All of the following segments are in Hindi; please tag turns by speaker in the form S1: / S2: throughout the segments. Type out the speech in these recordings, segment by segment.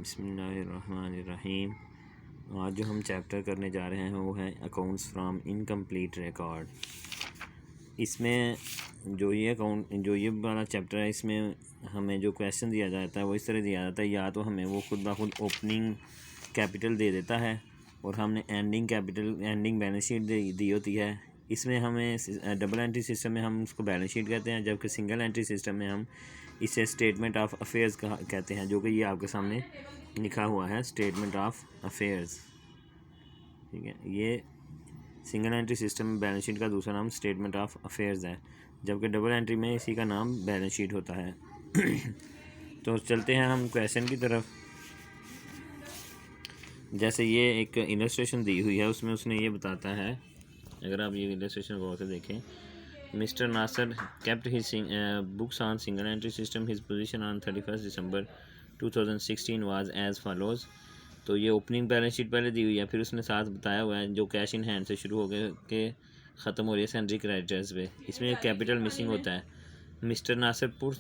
S1: बिस्मिल्लाहिर्रहमानिर्रहीम। आज जो हम चैप्टर करने जा रहे हैं वो है अकाउंट्स फ्राम इनकम्प्लीट रिकॉर्ड। इसमें जो ये वाला चैप्टर है, इसमें हमें जो क्वेश्चन दिया जाता है वो इस तरह दिया जाता है, या तो हमें वो खुद ब खुद ओपनिंग कैपिटल दे देता है और हमने एंडिंग बैलेंस शीट दी होती है। इसमें हमें डबल एंट्री सिस्टम में हम उसको बैलेंस शीट कहते हैं, जबकि सिंगल एंट्री सिस्टम में हम इसे स्टेटमेंट ऑफ अफेयर्स कहते हैं, जो कि ये आपके सामने लिखा हुआ है, स्टेटमेंट ऑफ अफेयर्स। ठीक है, ये सिंगल एंट्री सिस्टम में बैलेंस शीट का दूसरा नाम स्टेटमेंट ऑफ अफेयर्स है, जबकि डबल एंट्री में इसी का नाम बैलेंस शीट होता है। तो चलते हैं हम क्वेश्चन की तरफ। जैसे ये एक इलस्ट्रेशन दी हुई है, उसमें उसने ये बताता है, अगर आप ये इलस्ट्रेशन गौर से देखें, mister Nasser kept his books on single entry system. His position on 31st December 2016 was as follows. तो ये ओपनिंग बैलेंस शीट पहले दी हुई है, फिर उसने साथ बताया हुआ है जो कैश इन हैंड से शुरू हो गए के ख़त्म हो रही है सैंड्री क्रेडिटर्स पे। इसमें कैपिटल मिसिंग होता है। Mister Nasar put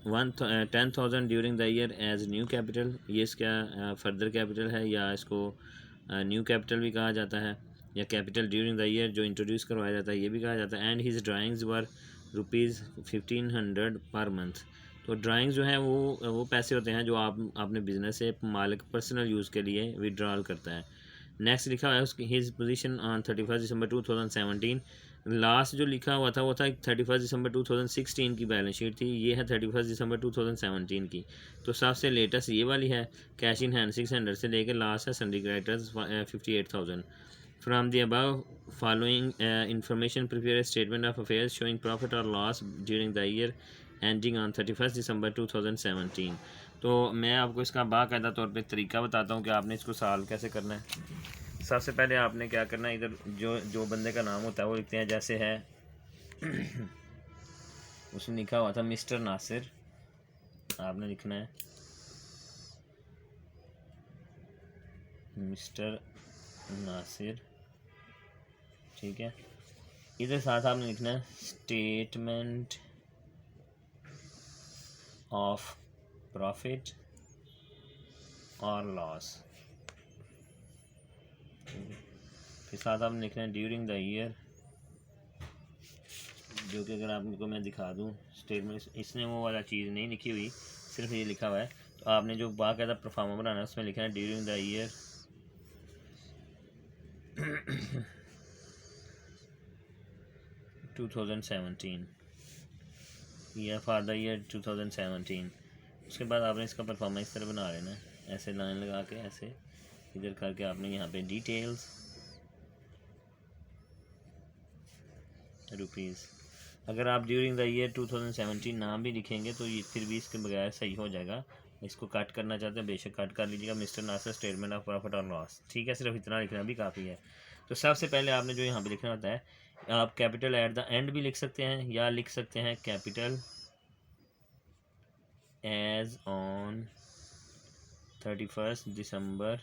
S1: 10,000 during the year as new capital. ये इसका फर्दर कैपिटल है, या इसको न्यू कैपिटल भी कहा जाता है, या कैपिटल ड्यूरिंग द ईयर जो इंट्रोड्यूस करवाया जाता है ये भी कहा जाता है। And his drawings were ₹1500 per month. तो ड्राइंग्स जो है वो पैसे होते हैं जो आपने बिजनेस से मालिक पर्सनल यूज़ के लिए विड्रॉल करता है। नेक्स्ट लिखा हुआ है उसकी his position on 31 December 2017। Last जो लिखा हुआ था वो था 31 दिसंबर 2016 की बैलेंस शीट थी, ये है 31 दिसंबर 2017 की। तो सबसे लेटेस्ट ये वाली है, कैश इन हैंड 600 से लेकर लास्ट है sundry creditors 58,000। From the above following information, prepare a statement of affairs showing profit or loss during the year ending on 31st December 2017। तो मैं आपको इसका बाकायदा तौर पे तरीका बताता हूँ कि आपने इसको सॉल्व कैसे करना है। सबसे पहले आपने क्या करना है, इधर जो बंदे का नाम होता है वो लिखते हैं। जैसे है उसने लिखा हुआ था मिस्टर नासिर, आपने लिखना है मिस्टर नासिर। ठीक है, इधर साथ आपने लिखना है स्टेटमेंट ऑफ प्रॉफिट और लॉस। फिर साथ आपने लिखना है ड्यूरिंग द ईयर, जो कि अगर आपको मैं दिखा दूं स्टेटमेंट, इसने वो वाला चीज़ नहीं लिखी हुई, सिर्फ ये लिखा हुआ है। तो आपने जो बाकायदा परफॉर्मा बनाना है उसमें लिखना है ड्यूरिंग द ईयर 2017 या फॉर द ईयर 2017। उसके बाद आपने इसका परफॉर्मेंस इस तरह बना लेना है, ऐसे लाइन लगा के, ऐसे इधर करके आपने यहाँ पे डिटेल्स रुपीज़। अगर आप ड्यूरिंग द ईयर 2017 नाम भी लिखेंगे तो ये फिर भी इसके बगैर सही हो जाएगा। इसको कट करना चाहते हैं बेशक कट कर लीजिएगा, mister Nasar statement of profit और लॉस। ठीक है, सिर्फ इतना लिखना भी काफ़ी है। तो सबसे पहले आपने जो यहाँ पे लिखना होता है, आप कैपिटल एट द एंड भी लिख सकते हैं, या लिख सकते हैं कैपिटल एज ऑन 31 दिसंबर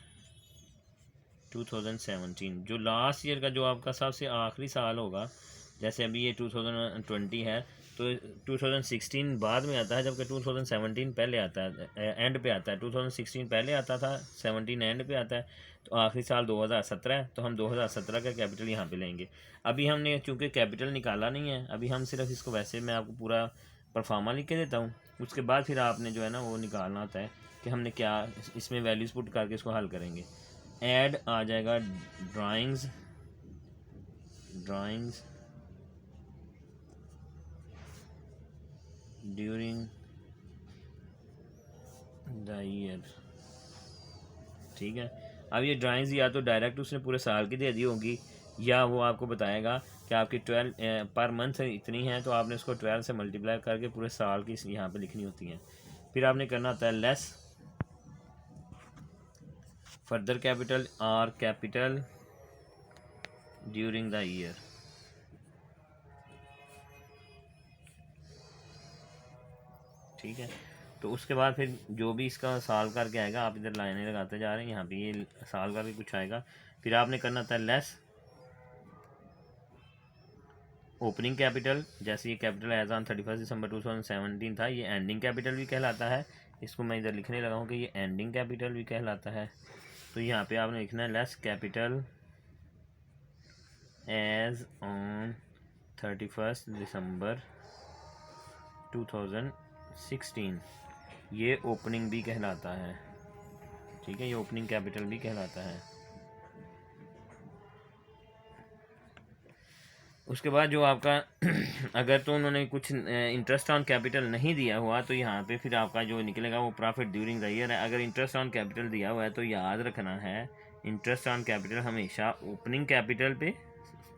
S1: 2017। जो लास्ट ईयर का जो आपका सबसे आखिरी साल होगा, जैसे अभी ये 2020 है तो 2016 बाद में आता है, जबकि 2017 पहले आता है, एंड पे आता है। 2016 पहले आता था, 17 एंड पे आता है। तो आखिरी साल 2017 है, तो हम 2017 का कैपिटल यहाँ पे लेंगे। अभी हमने चूँकि कैपिटल निकाला नहीं है, अभी हम सिर्फ इसको, वैसे मैं आपको पूरा परफॉर्मा लिख के देता हूँ। उसके बाद फिर आपने जो है ना वो निकालना होता है कि हमने क्या इसमें वैल्यूज़ पुट करके इसको हल करेंगे। ऐड आ जाएगा ड्राइंग्स ड्यूरिंग द ईयर। ठीक है, अब ये ड्राइंग्स या तो डायरेक्ट उसने पूरे साल की दे दी होगी, या वो आपको बताएगा कि आपकी 12 पर मंथ इतनी है, तो आपने उसको 12 से मल्टीप्लाई करके पूरे साल की यहाँ पे लिखनी होती है। फिर आपने करना होता है लेस फर्दर कैपिटल और कैपिटल ड्यूरिंग द ईयर। ठीक है, तो उसके बाद फिर जो भी इसका साल करके आएगा, आप इधर लाइनें लगाते जा रहे हैं, यहाँ पे ये साल करके कुछ आएगा। फिर आपने करना था लेस ओपनिंग कैपिटल, जैसे ये कैपिटल एज ऑन 31 दिसंबर 2017 था, ये एंडिंग कैपिटल भी कहलाता है, इसको मैं इधर लिखने लगा हूँ कि ये एंडिंग कैपिटल भी कहलाता है। तो यहाँ पे आपने लिखना है लेस कैपिटल एज ऑन 31 दिसंबर 2016, ये ओपनिंग भी कहलाता है। ठीक है, ये ओपनिंग कैपिटल भी कहलाता है। उसके बाद जो आपका अगर तो उन्होंने कुछ इंटरेस्ट ऑन कैपिटल नहीं दिया हुआ तो यहाँ पे फिर आपका जो निकलेगा वो प्रॉफिट ड्यूरिंग द ईयर है। अगर इंटरेस्ट ऑन कैपिटल दिया हुआ है तो याद रखना है इंटरेस्ट ऑन कैपिटल हमेशा ओपनिंग कैपिटल पे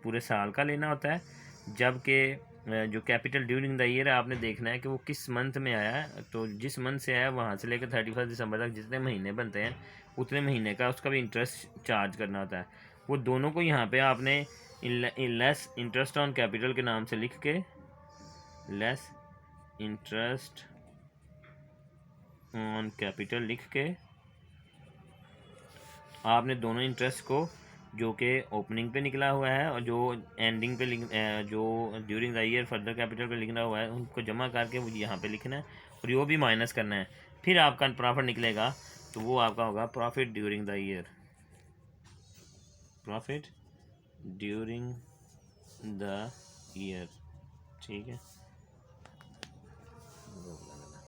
S1: पूरे साल का लेना होता है, जबकि जो कैपिटल ड्यूरिंग द ईयर है आपने देखना है कि वो किस मंथ में आया है। तो जिस मंथ से आया वहाँ से लेकर 31 दिसंबर तक जितने महीने बनते हैं उतने महीने का उसका भी इंटरेस्ट चार्ज करना होता है। वो दोनों को यहाँ पे आपने लेस इंटरेस्ट ऑन कैपिटल के नाम से लिख के लेस इंटरेस्ट ऑन कैपिटल लिख के आपने दोनों इंटरेस्ट को जो कि ओपनिंग पे निकला हुआ है और जो एंडिंग पे जो during the year further capital पे लिखना हुआ है उनको जमा करके वो यहाँ पे लिखना है और वो भी माइनस करना है। फिर आपका प्रॉफिट निकलेगा तो वो आपका होगा profit during the year, profit during the year. ठीक है।